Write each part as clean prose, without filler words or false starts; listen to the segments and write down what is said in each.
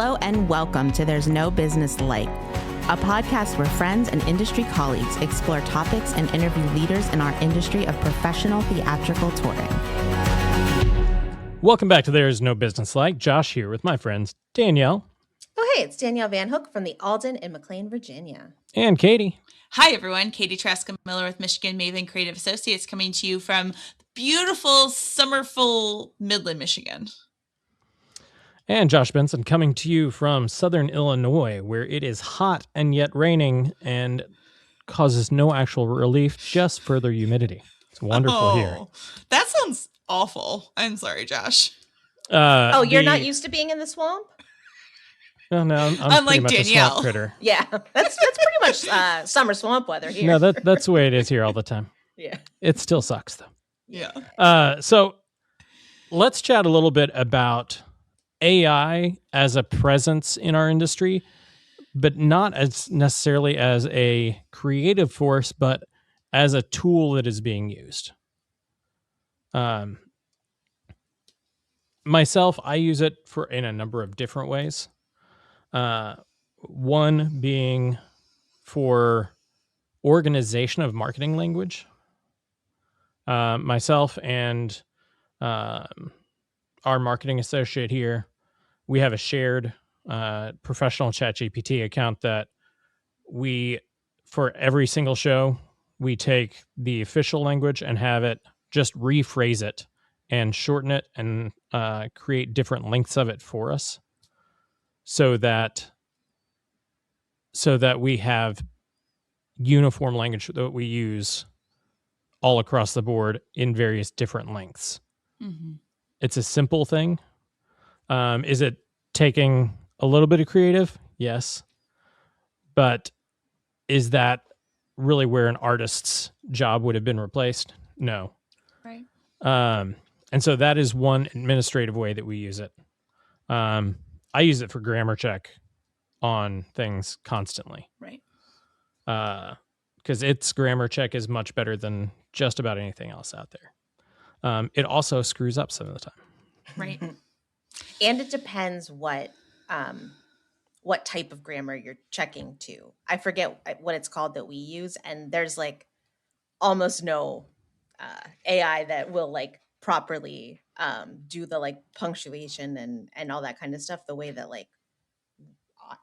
Hello and welcome to There's No Business Like, a podcast where friends and industry colleagues explore topics and interview leaders in our industry of professional theatrical touring. Welcome back to There's No Business Like. Josh here with my friends Danielle. Oh, hey, it's Danielle Van Hook from the Alden in McLean, Virginia. And Katie. Hi, everyone. Katie Traska-Miller with Michigan Maven Creative Associates coming to you from beautiful, summerful Midland, Michigan. And Josh Benson coming to you from Southern Illinois, where it is hot and yet raining and causes no actual relief, just further humidity. It's wonderful here. That sounds awful. I'm sorry, Josh. You're not used to being in the swamp? No, I'm like pretty much Danielle. a swamp critter. Yeah, that's pretty much summer swamp weather here. No, that's the way it is here all the time. Yeah. It still sucks, though. Yeah. So let's chat a little bit about AI as a presence in our industry, but not as necessarily as a creative force, but as a tool that is being used. Myself, I use it in a number of different ways. One being for organization of marketing language. Myself and our marketing associate here, we have a shared professional ChatGPT account that for every single show, we take the official language and have it just rephrase it and shorten it and create different lengths of it for us so that we have uniform language that we use all across the board in various different lengths. Mm-hmm. It's a simple thing. Is it taking a little bit of creative? Yes. But is that really where an artist's job would have been replaced? No. Right. And so that is one administrative way that we use it. I use it for grammar check on things constantly. Right. Because its grammar check is much better than just about anything else out there. It also screws up some of the time. Right. And it depends what type of grammar you're checking to. I forget what it's called that we use, and there's like almost no AI that will like properly do the like punctuation and all that kind of stuff the way that like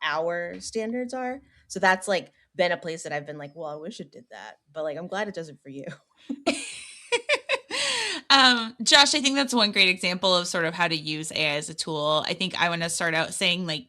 our standards are. So that's like been a place that I've been like, well, I wish it did that, but like I'm glad it does it for you. Josh, I think that's one great example of sort of how to use AI as a tool. I think I want to start out saying like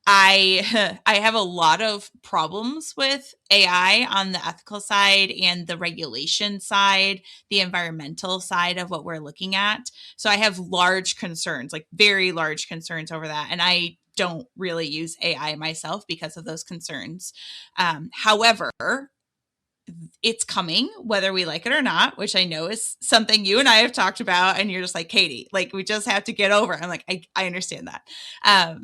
I have a lot of problems with AI on the ethical side and the regulation side, the environmental side of what we're looking at. So I have large concerns, like very large concerns over that. And I don't really use AI myself because of those concerns. However, it's coming, whether we like it or not, which I know is something you and I have talked about. And you're just like, Katie, like we just have to get over it. I'm like, I understand that.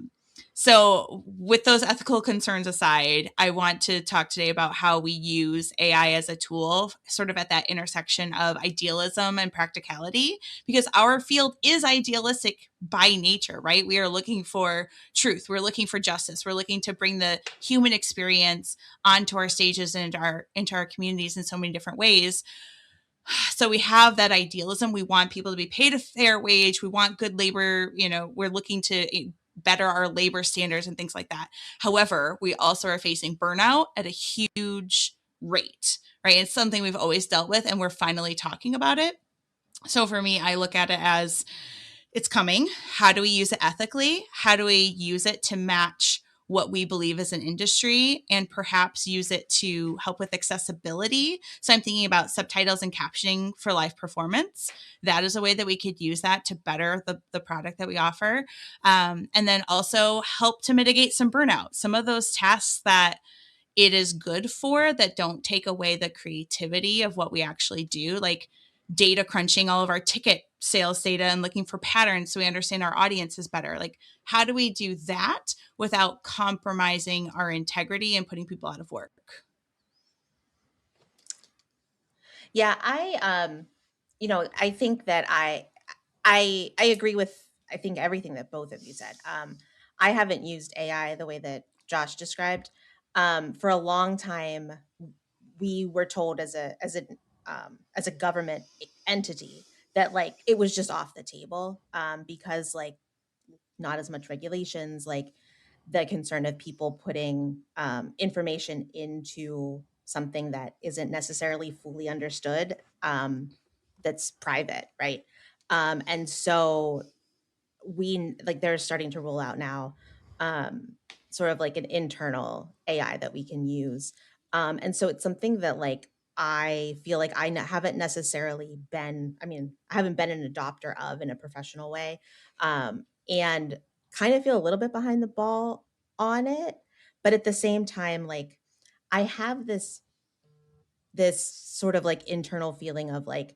So with those ethical concerns aside, I want to talk today about how we use AI as a tool sort of at that intersection of idealism and practicality, because our field is idealistic by nature, right? We are looking for truth. We're looking for justice. We're looking to bring the human experience onto our stages and into our communities in so many different ways. So we have that idealism. We want people to be paid a fair wage. We want good labor. We're looking to better our labor standards and things like that. However, we also are facing burnout at a huge rate, right? It's something we've always dealt with, and we're finally talking about it. So for me, I look at it as it's coming. How do we use it ethically? How do we use it to match what we believe is an industry and perhaps use it to help with accessibility? So I'm thinking about subtitles and captioning for live performance. That is a way that we could use that to better the product that we offer. And then also help to mitigate some burnout. Some of those tasks that it is good for that don't take away the creativity of what we actually do, like data crunching all of our ticket sales data and looking for patterns so we understand our audiences better. Like, how do we do that without compromising our integrity and putting people out of work? Yeah, I think that I agree with, I think everything that both of you said. I haven't used AI the way that Josh described. For a long time, we were told as a government entity that like it was just off the table, because like not as much regulations, like the concern of people putting information into something that isn't necessarily fully understood, that's private, right? And so we like they're starting to roll out now, um, sort of like an internal AI that we can use. And so it's something that like I feel like haven't necessarily been, I mean, I haven't been an adopter of in a professional way, and kind of feel a little bit behind the ball on it. But at the same time, like I have this sort of like internal feeling of like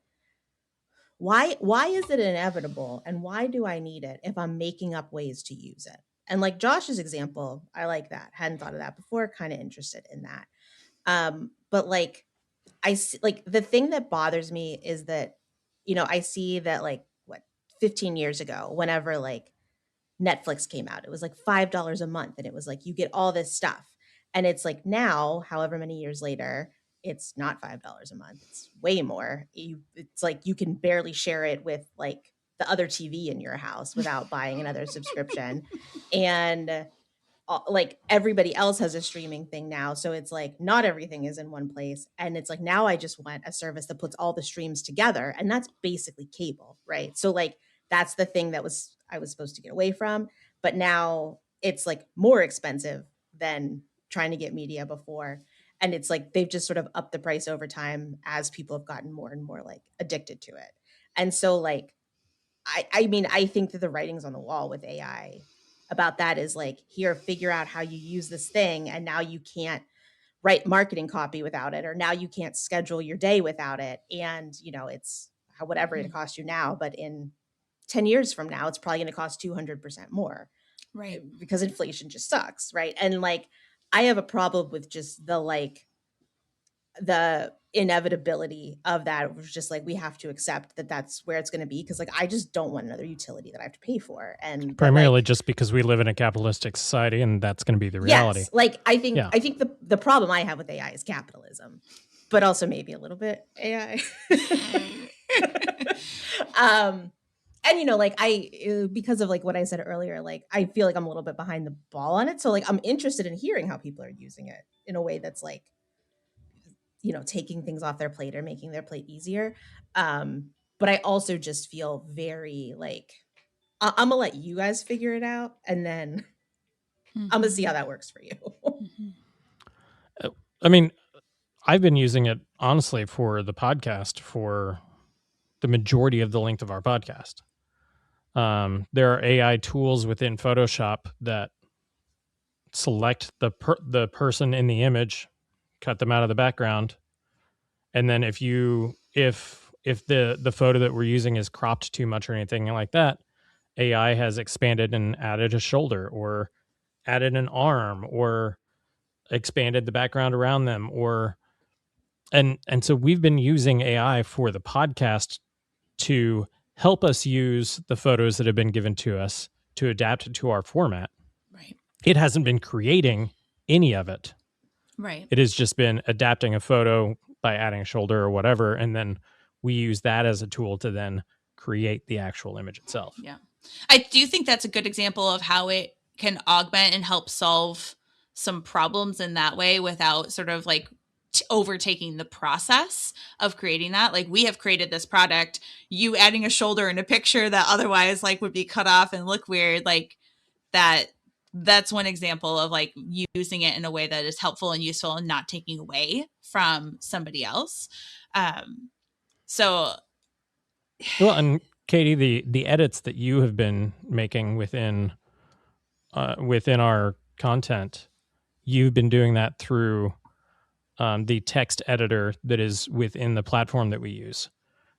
why is it inevitable and why do I need it if I'm making up ways to use it? And like Josh's example, I like that. Hadn't thought of that before, kind of interested in that. But like I see, like the thing that bothers me is that I see that like what 15 years ago, whenever like Netflix came out, it was like $5 a month and it was like you get all this stuff. And it's like now, however many years later, it's not $5 a month. It's way more. It's like you can barely share it with like the other TV in your house without buying another subscription. And like everybody else has a streaming thing now, so it's like not everything is in one place, and it's like now I just want a service that puts all the streams together, and that's basically cable, right? So like that's the thing that I was supposed to get away from, but now it's like more expensive than trying to get media before, and it's like they've just sort of upped the price over time as people have gotten more and more like addicted to it. And so like I mean, I think that the writing's on the wall with AI about that is like, here, figure out how you use this thing. And now you can't write marketing copy without it, or now you can't schedule your day without it. And, it's whatever it costs you now, but in 10 years from now, it's probably going to cost 200% more. Right. Because inflation just sucks. Right. And like, I have a problem with just the inevitability of that. It was just like we have to accept that that's where it's going to be, because like I just don't want another utility that I have to pay for. And primarily like, just because we live in a capitalistic society, and that's going to be the reality. Yes, like I think the problem I have with AI is capitalism, but also maybe a little bit AI. And like because of like what I said earlier, like I feel like I'm a little bit behind the ball on it. So like I'm interested in hearing how people are using it in a way that's like taking things off their plate or making their plate easier. But I also just feel very like I'm gonna let you guys figure it out, and then I'm gonna see how that works for you. I mean, I've been using it honestly for the podcast for the majority of the length of our podcast. There are AI tools within Photoshop that select the person in the image, cut them out of the background, and then if the photo that we're using is cropped too much or anything like that, AI has expanded and added a shoulder or added an arm or expanded the background around them, and so we've been using AI for the podcast to help us use the photos that have been given to us to adapt it to our format. Right. It hasn't been creating any of it. Right. It has just been adapting a photo by adding a shoulder or whatever, and then we use that as a tool to then create the actual image itself. Yeah. I do think that's a good example of how it can augment and help solve some problems in that way without sort of like overtaking the process of creating that. Like we have created this product, you adding a shoulder in a picture that otherwise like would be cut off and look weird, like that's one example of like using it in a way that is helpful and useful and not taking away from somebody else. So well, and Katie, the edits that you have been making within our content, you've been doing that through the text editor that is within the platform that we use.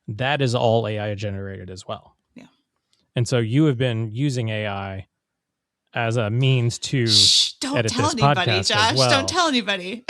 That is all AI generated as well. Yeah. And so you have been using AI as a means to edit this podcast Josh. as well. Don't tell anybody.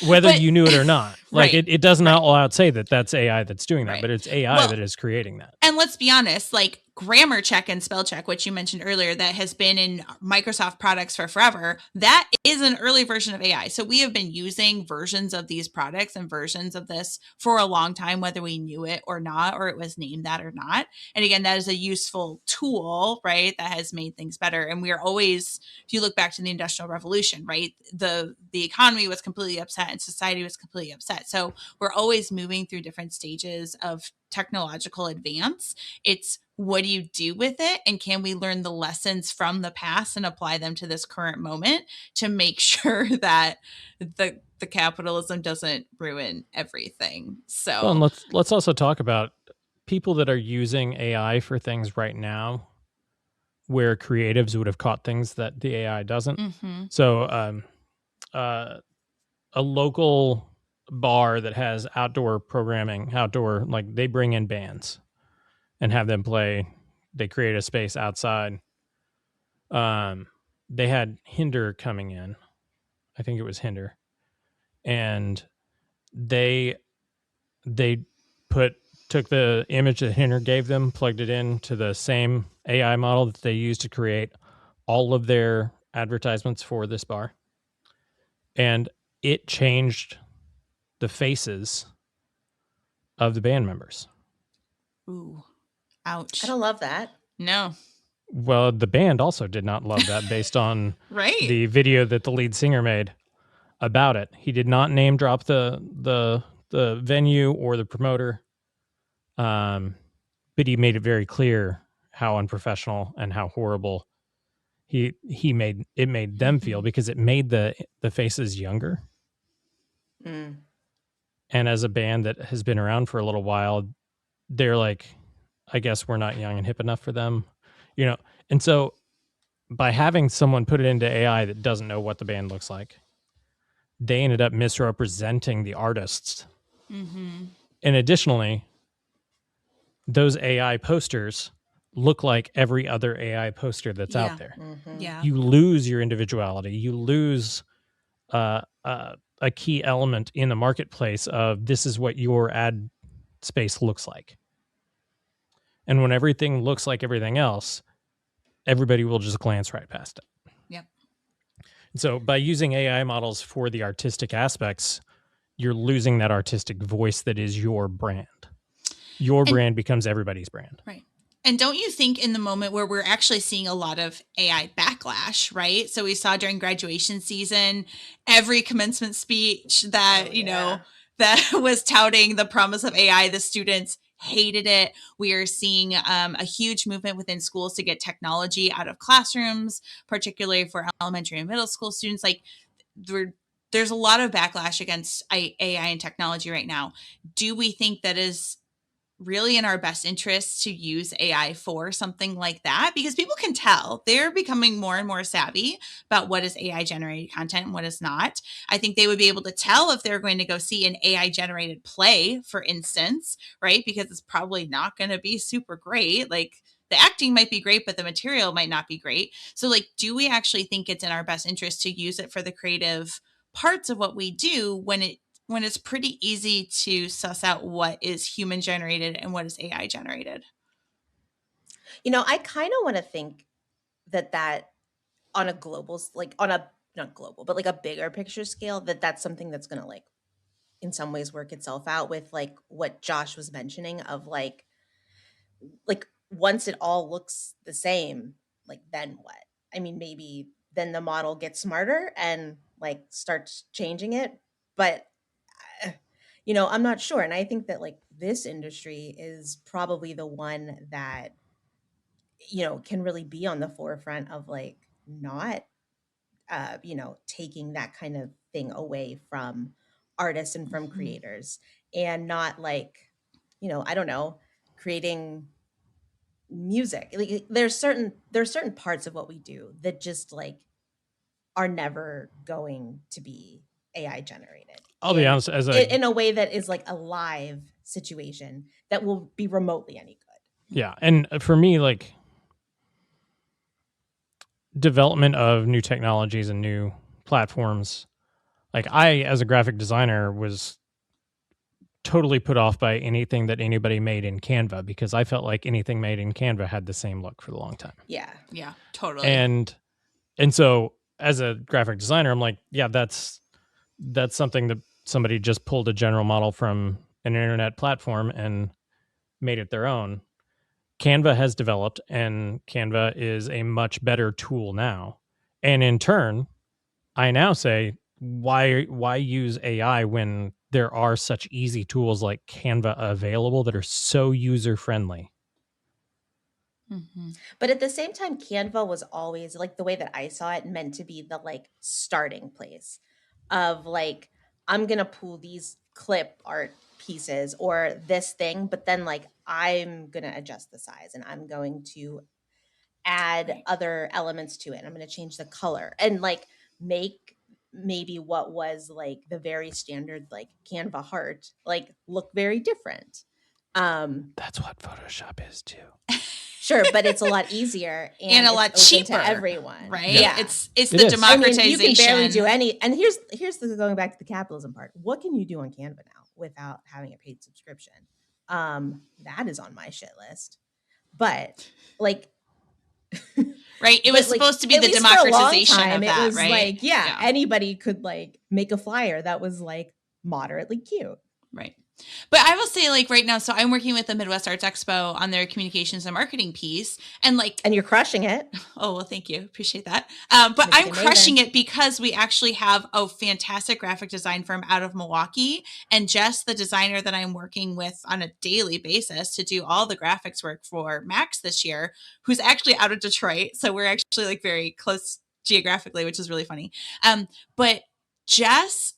Whether you knew it or not. Like right, it does not all out say that that's AI that's doing that, right. but it's AI that is creating that. And let's be honest, like grammar check and spell check, which you mentioned earlier, that has been in Microsoft products for forever, that is an early version of AI. So we have been using versions of these products and versions of this for a long time, whether we knew it or not, or it was named that or not. And again, that is a useful tool, right, that has made things better. And we are always, if you look back to the Industrial Revolution, right, the economy was completely upset and society was completely upset. So we're always moving through different stages of technological advance. It's what do you do with it, and can we learn the lessons from the past and apply them to this current moment to make sure that the capitalism doesn't ruin everything. So Well, and let's also talk about people that are using AI for things right now where creatives would have caught things that the AI doesn't. So a local bar that has outdoor programming, like they bring in bands and have them play. They create a space outside. They had Hinder coming in. I think it was Hinder. And they took the image that Hinder gave them, plugged it into the same AI model that they used to create all of their advertisements for this bar. And it changed the faces of the band members. Ooh, ouch. I don't love that. No. Well, the band also did not love that based on right. the video that the lead singer made about it. He did not name drop the venue or the promoter, but he made it very clear how unprofessional and how horrible he made them feel, because it made the faces younger. Mm. And as a band that has been around for a little while, they're like, I guess we're not young and hip enough for them, And so by having someone put it into AI that doesn't know what the band looks like, they ended up misrepresenting the artists. And additionally, those AI posters look like every other AI poster that's out there. Yeah. You lose your individuality. You lose a key element in the marketplace of this is what your ad space looks like. And when everything looks like everything else, everybody will just glance right past it. Yep. So by using AI models for the artistic aspects, you're losing that artistic voice that is your brand. Your brand becomes everybody's brand. Right. And don't you think in the moment where we're actually seeing a lot of AI backlash, right? So we saw during graduation season, every commencement speech that, that was touting the promise of AI, the students hated it. We are seeing a huge movement within schools to get technology out of classrooms, particularly for elementary and middle school students. Like there's a lot of backlash against AI and technology right now. Do we think that is really in our best interest to use AI for something like that? Because people can tell they're becoming more and more savvy about what is AI generated content and what is not. I think they would be able to tell if they're going to go see an AI generated play, for instance, right? Because it's probably not going to be super great. Like the acting might be great, but the material might not be great. So like, do we actually think it's in our best interest to use it for the creative parts of what we do when it's pretty easy to suss out what is human generated and what is AI generated? I kind of want to think that on a global, like on a, not global, but like a bigger picture scale, that's something that's going to like in some ways work itself out with like what Josh was mentioning of like once it all looks the same, like then what? I mean, maybe then the model gets smarter and like starts changing it, but I'm not sure. And I think that like this industry is probably the one that, can really be on the forefront of like not, taking that kind of thing away from artists and from creators, and not like, I don't know, creating music. Like there's certain parts of what we do that just like are never going to be AI generated. I'll be honest, in a way that is like a live situation that will be remotely any good. Yeah. And for me, like development of new technologies and new platforms, like I, as a graphic designer, was totally put off by anything that anybody made in Canva, because I felt like anything made in Canva had the same look for the long time. Yeah. Yeah, totally. And so as a graphic designer, I'm like, yeah, that's something that somebody just pulled a general model from an internet platform and made it their own. Canva has developed, and Canva is a much better tool now. And in turn, I now say, why use AI when there are such easy tools like Canva available that are so user friendly? Mm-hmm. But at the same time, Canva was always, like, the way that I saw it, meant to be the, like, starting place of, like, I'm gonna pull these clip art pieces or this thing, but then, like, I'm gonna adjust the size and I'm going to add Right. other elements to it. I'm going to change the color and, like, make maybe what was, like, the very standard, like, Canva heart, like, look very different. That's what Photoshop is too. Sure, but it's a lot easier And a it's lot open cheaper, to everyone, right? Yeah. It's It the is. democratization. I mean, you can barely do any. And here's the going back to the capitalism part. What can you do on Canva now without having a paid subscription? That is on my shit list. But, like, Right. It but, was like, supposed to be at the least for a long democratization time, of it that, was right? like, yeah, anybody could, like, make a flyer that was, like, moderately cute. Right. But I will say, like, right now, so I'm working with the Midwest Arts Expo on their communications and marketing piece. And, like, And you're crushing it. oh, well, thank you. Appreciate that. But Making I'm it crushing amazing. it because we actually have a fantastic graphic design firm out of Milwaukee. And Jess, the designer that I'm working with on a daily basis to do all the graphics work for Max this year, who's actually out of Detroit. So we're actually, like, very close geographically, which is really funny. But Jess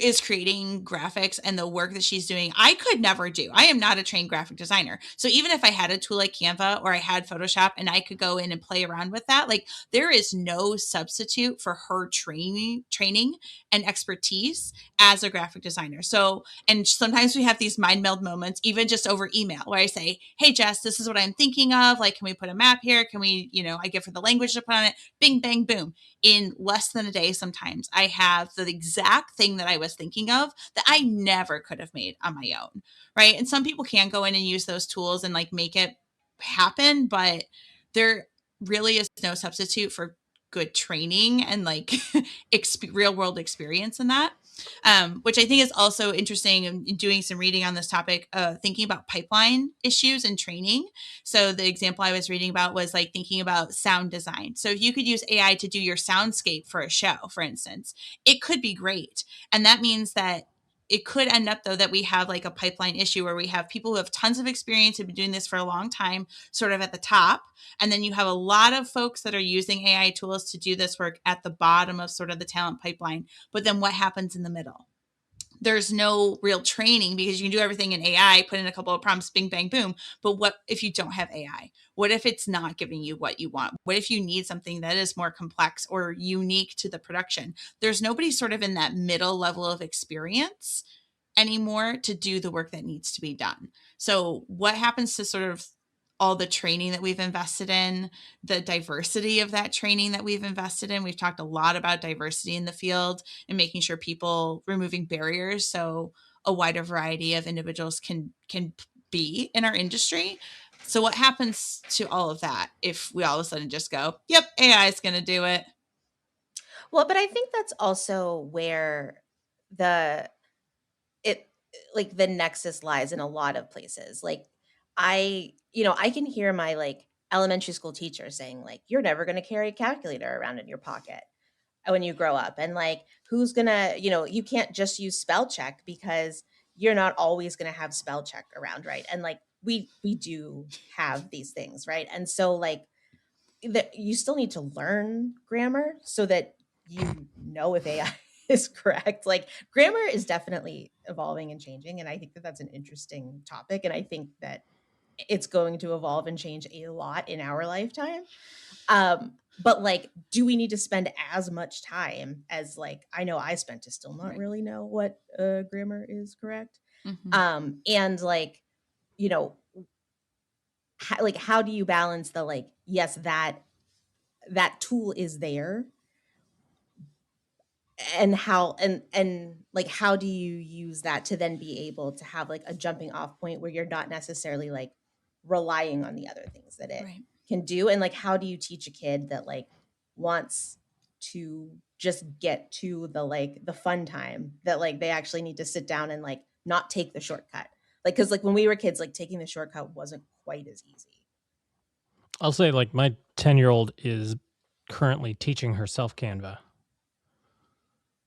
is creating graphics, and the work that she's doing, I could never do. I am not a trained graphic designer. So even if I had a tool like Canva or I had Photoshop and I could go in and play around with that, like, there is no substitute for her training and expertise as a graphic designer. So, and sometimes we have these mind meld moments, even just over email, where I say, hey, Jess, this is what I'm thinking of. Like, can we put a map here? Can we, I give her the language to put on it. Bing, bang, boom. In less than a day, sometimes I have the exact thing that I was thinking of that I never could have made on my own. Right. And some people can go in and use those tools and, like, make it happen, but there really is no substitute for good training and, like, real world experience in that. Which I think is also interesting in doing some reading on this topic, thinking about pipeline issues and training. So the example I was reading about was, like, thinking about sound design. So if you could use AI to do your soundscape for a show, for instance, it could be great. And that means that it could end up, though, that we have, like, a pipeline issue where we have people who have tons of experience, have been doing this for a long time, sort of at the top. And then you have a lot of folks that are using AI tools to do this work at the bottom of sort of the talent pipeline. But then what happens in the middle? There's no real training, because you can do everything in AI, put in a couple of prompts, bing, bang, boom. But what if you don't have AI? What if it's not giving you what you want? What if you need something that is more complex or unique to the production? There's nobody sort of in that middle level of experience anymore to do the work that needs to be done. So what happens to sort of all the training that we've invested in, the diversity of that training that we've invested in? We've talked a lot about diversity in the field and making sure people removing barriers so a wider variety of individuals can be in our industry. So what happens to all of that if we all of a sudden just go, yep, AI is going to do it? Well, but I think that's also where the it like the nexus lies in a lot of places. Like, I can hear my, like, elementary school teacher saying, like, you're never going to carry a calculator around in your pocket when you grow up. And, like, who's gonna, you can't just use spell check because you're not always gonna have spell check around, right? And, like, we do have these things, right? And so, like, that you still need to learn grammar so that you know if AI is correct. Like, grammar is definitely evolving and changing, and I think that that's an interesting topic, and I think that it's going to evolve and change a lot in our lifetime. But, like, do we need to spend as much time as, like, I know I spent to still not Right. really know what grammar is correct? Mhm. And, like, you know, how do you balance the, like, yes, that tool is there, and how like how do you use that to then be able to have like a jumping off point where you're not necessarily like relying on the other things that it Right. can do, and like how do you teach a kid that like wants to just get to the like the fun time, that like they actually need to sit down and like not take the shortcut, like because like when we were kids, like taking the shortcut wasn't quite as easy. I'll say like my 10-year-old is currently teaching herself Canva.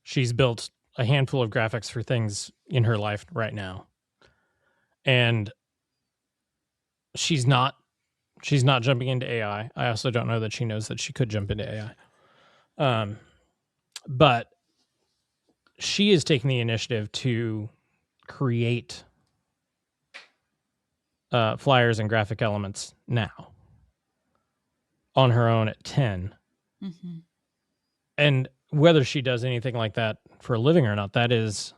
She's built a handful of graphics for things in her life right now. And she's not jumping into AI. I also don't know that she knows that she could jump into AI. But she is taking the initiative to create flyers and graphic elements now on her own at 10. Mm-hmm. And whether she does anything like that for a living or not, that is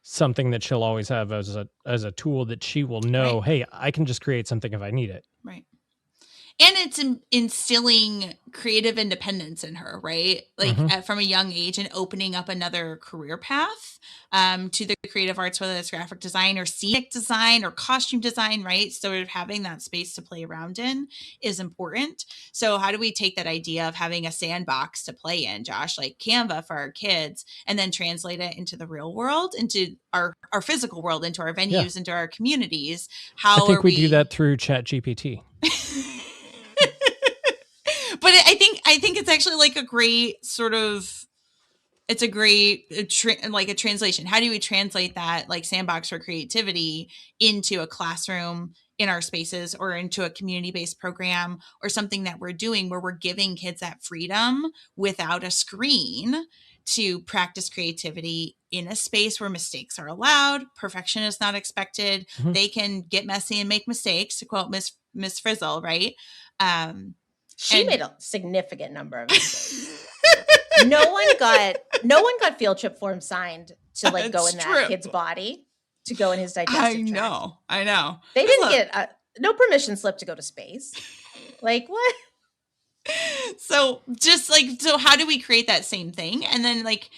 something that she'll always have as a tool that she will know, Right. hey, I can just create something if I need it. Right. And it's instilling creative independence in her, right? Like from a young age, and opening up another career path to the creative arts, whether it's graphic design or scenic design or costume design, right? So having that space to play around in is important. So how do we take that idea of having a sandbox to play in, Josh, like Canva for our kids, and then translate it into the real world, into our physical world, into our venues, into our communities? How I think are we do that through ChatGPT. But I think it's actually like a great sort of, it's a great like a translation. How do we translate that like sandbox for creativity into a classroom in our spaces, or into a community-based program, or something that we're doing where we're giving kids that freedom without a screen to practice creativity in a space where mistakes are allowed, perfection is not expected. Mm-hmm. They can get messy and make mistakes, to quote Miss Frizzle, right? She made a significant number of mistakes. No one got field trip form signed to like go in that kid's body, to go in his digestive tract. I know. They didn't get no permission slip to go to space. Like what? So just like, so how do we create that same thing? And then like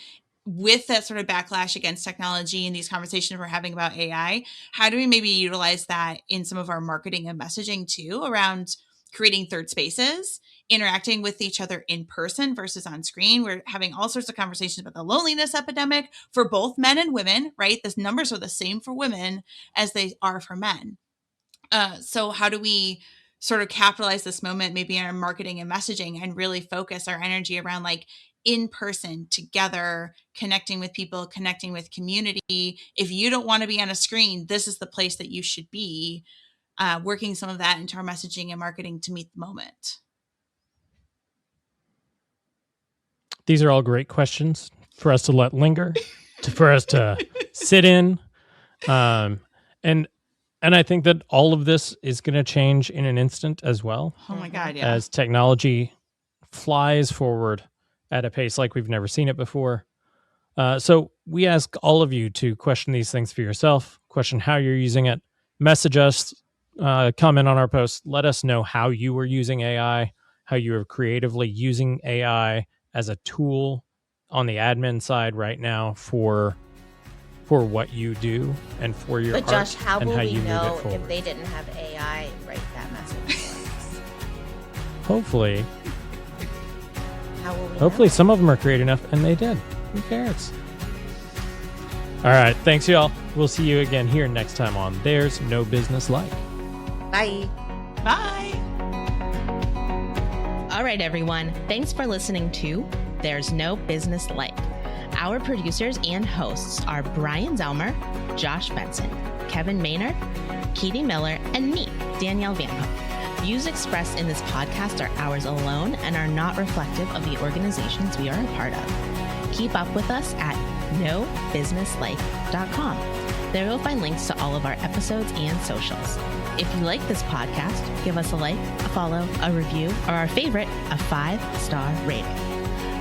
with that sort of backlash against technology and these conversations we're having about AI, how do we maybe utilize that in some of our marketing and messaging too, around creating third spaces, interacting with each other in person versus on screen? We're having all sorts of conversations about the loneliness epidemic for both men and women, right? The numbers are the same for women as they are for men. So how do we sort of capitalize this moment, maybe in our marketing and messaging, and really focus our energy around like in person, together, connecting with people, connecting with community? If you don't want to be on a screen, this is the place that you should be. Working some of that into our messaging and marketing to meet the moment. These are all great questions for us to let linger, for us to sit in. And I think that all of this is going to change in an instant as well. Oh my God, yeah. As technology flies forward at a pace like we've never seen it before. So we ask all of you to question these things for yourself, question how you're using it, message us, comment on our posts, let us know how you were using AI, how you are creatively using AI as a tool on the admin side right now for what you do and for your art. But Josh, how will we know if they didn't have AI write that message for us? Hopefully. How will we Hopefully know? some of them are creative enough, and they did. Who cares? All right. Thanks, y'all. We'll see you again here next time on There's No Business Like. Bye. Bye. All right, everyone. Thanks for listening to There's No Business Like. Our producers and hosts are Brian Zelmer, Josh Benson, Kevin Maynard, Katie Miller, and me, Danielle Van Hook. Views expressed in this podcast are ours alone and are not reflective of the organizations we are a part of. Keep up with us at nobusinesslike.com. There you'll find links to all of our episodes and socials. If you like this podcast, give us a like, a follow, a review, or our favorite, a 5-star rating.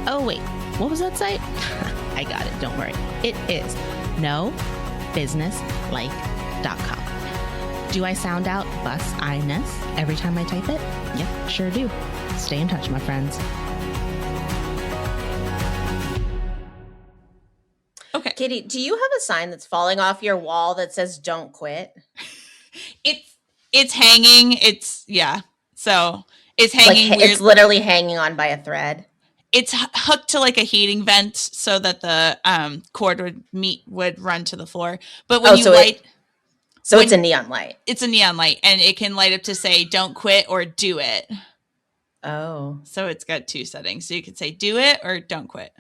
Oh, wait, what was that site? I got it, don't worry. It is nobusinesslike.com. Do I sound out bus-I-ness every time I type it? Yep, sure do. Stay in touch, my friends. Okay. Katie, do you have a sign that's falling off your wall that says "Don't quit"? It's hanging. So it's hanging Like weird. it's literally hanging on by a thread. It's hooked to like a heating vent so that the cord would run to the floor. But when it's a neon light. It's a neon light, and it can light up to say "Don't quit" or "Do it." Oh. So it's got two settings. So you could say "Do it" or "Don't quit."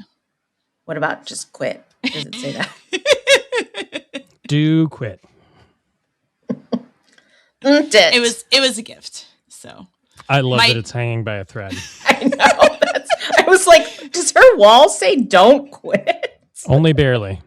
What about just quit? Does it say that? Do quit. It was a gift. So I love that it's hanging by a thread. I know. I was like, does her wall say "Don't quit"? Only barely.